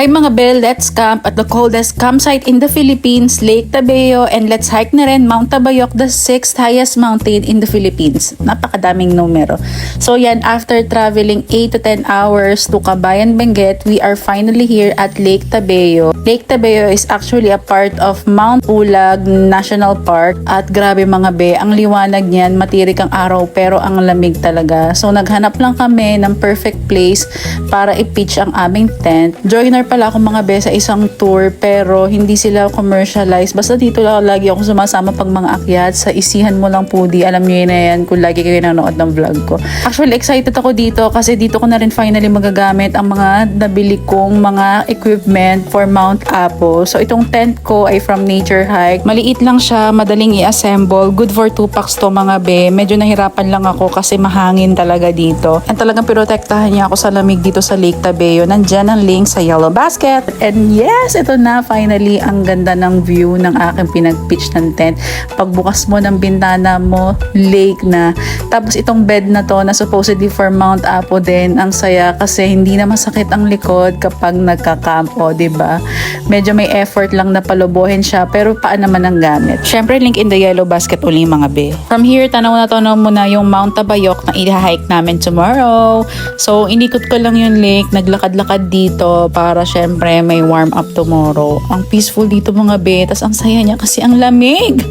Hi mga Bel, let's camp at the coldest campsite in the Philippines, Lake Tabeo, and let's hike na rin Mount Tabayok, the 6th highest mountain in the Philippines. Napakadaming numero. So yan, after traveling 8 to 10 hours to Kabayan, Benguet, we are finally here at Lake Tabeo. Lake Tabeo is actually a part of Mount Pulag National Park at grabe mga be, ang liwanag niyan, matirik ang araw pero ang lamig talaga. So naghanap lang kami ng perfect place para i-pitch ang aming tent. Joiner pala ako mga be sa isang tour pero hindi sila commercialized. Basta dito lang lagi ako sumasama pag mga akyat sa Isihan Mo Lang Pudi. Alam niyo na yan kung lagi kayo nanonood ng vlog ko. Actually excited ako dito kasi dito ko na rin finally magagamit ang mga nabili kong mga equipment for Mount Apo. So itong tent ko ay from Nature Hike. Maliit lang siya, madaling i-assemble. Good for 2 packs to mga be. Medyo nahirapan lang ako kasi mahangin talaga dito. And talagang pirotektahan niya ako sa lamig dito sa Lake Tabeo. Nandyan ang link sa yellow basket. And yes, ito na finally ang ganda ng view ng aking pinag-pitch ng tent. Pagbukas mo ng bintana mo, lake na. Tapos itong bed na to na supposedly for Mount Apo din, ang saya kasi hindi na masakit ang likod kapag nagka-camp, o diba? Medyo may effort lang na palubuhin siya pero paan naman ang gamit. Syempre link in the yellow basket uli mga be. From here, tanaw mo na yung Mount Tabayok na i-hike namin tomorrow. So inikot ko lang yung lake, naglakad-lakad dito para syempre may warm up tomorrow. Ang peaceful dito mga be, tas ang saya niya kasi ang lamig.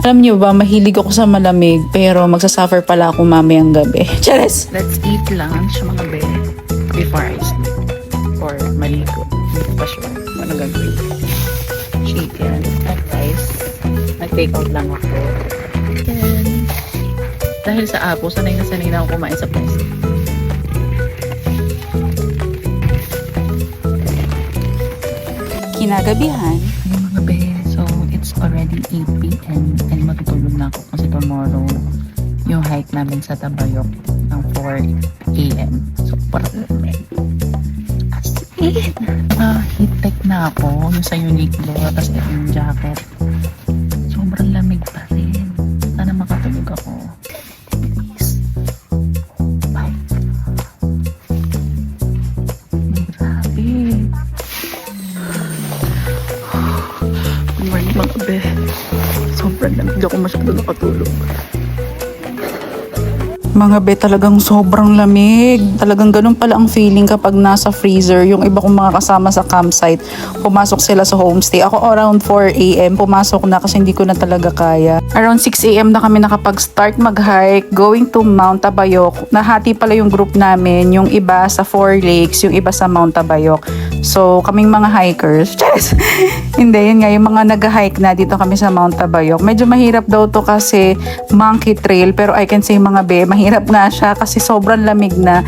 Alam niyo ba, mahilig ako sa malamig pero magsasuffer pala ako mamayang gabi. Charis! Let's eat lunch mga be before I sleep or maligo. Hindi ko pa sure ano gagawin. Chicken at rice. Nag-take out lang ako. And dahil sa Apo, sanay na ako kumain sa plastic. Kinagabihan. Mga be, so it's already 8 p.m. and matutulog na ako kasi tomorrow yung hike namin sa Tabayok ng 4 a.m. So parang as in heat tech na ako yung sa Uniqlo tapos ito yung jacket. Sobrang lamig pa rin. Sana makatulog ako. Please. Bye. Grabe. Mga be, sobrang lamig, hindi ako masyado nakatulog. Mga be, talagang sobrang lamig. Talagang ganun pala ang feeling kapag nasa freezer. Yung iba kong mga kasama sa campsite, pumasok sila sa homestay. Ako around 4 a.m. pumasok na kasi hindi ko na talaga kaya. Around 6 a.m. na kami nakapag-start mag-hike going to Mount Tabayok. Nahati pala yung group namin. Yung iba sa 4 Lakes, yung iba sa Mount Tabayok. So, kaming mga hikers. Yes! Hindi, yun nga, yung mga nag-hike na dito kami sa Mount Tabayok. Medyo mahirap daw to kasi monkey trail. Pero I can say mga be, mahirap nga siya kasi sobrang lamig na.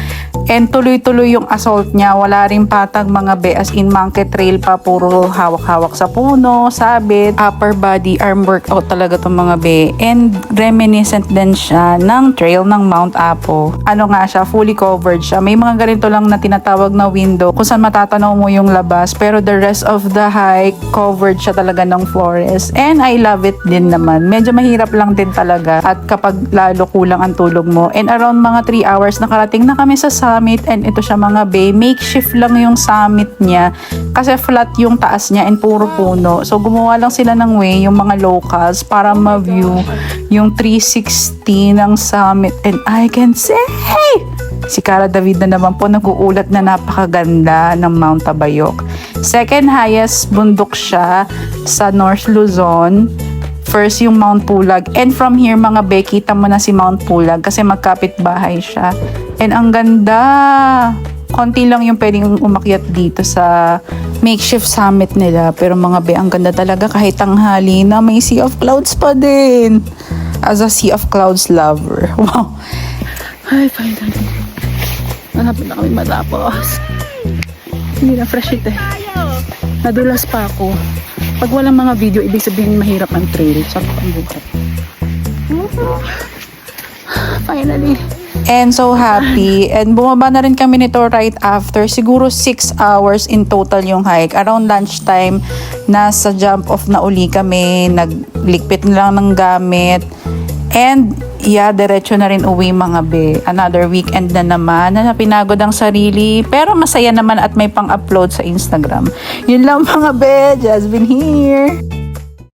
And tuloy-tuloy yung assault niya. Wala rin patag mga be, as in monkey trail pa. Puro hawak-hawak sa puno, sabit, upper body, arm workout talaga itong mga be. And reminiscent din siya ng trail ng Mount Apo. Ano nga siya, fully covered siya. May mga ganito lang na tinatawag na window kung saan matatanaw mo yung labas. Pero the rest of the hike, covered siya talaga ng forest. And I love it din naman. Medyo mahirap lang din talaga at kapag lalo kulang ang tulog mo. And around mga 3 hours nakarating na kami sa summit, and ito siya mga be, makeshift lang yung summit niya kasi flat yung taas niya and puro puno. So gumawa lang sila ng way, yung mga locals, para ma-view yung 360 ng summit. And I can say, si Cara David na naman po nag-uulat na napakaganda ng Mount Tabayok. Second highest bundok siya sa North Luzon. First yung Mount Pulag. And from here mga be, kita mo na si Mount Pulag kasi magkapit bahay siya. And ang ganda. Konti lang yung pwedeng umakyat dito sa makeshift summit nila. Pero mga be, ang ganda talaga kahit tanghali na may sea of clouds pa din. As a sea of clouds lover. Wow. Ay, finally. Malapit na kami matapos. Hindi na fresh ito eh. Nadulas pa ako. Pag walang mga video, ibig sabihin mahirap ang trail. Sakto ang bukat. Finally. And so happy. And bumaba na rin kami nito right after. Siguro 6 hours in total yung hike. Around lunchtime, nasa jump off na uli kami. Naglikpit lang ng gamit. And yeah, diretso na rin uwi mga be. Another weekend na naman na pinagod ang sarili. Pero masaya naman at may pang-upload sa Instagram. Yun lang mga be. Jasmine here.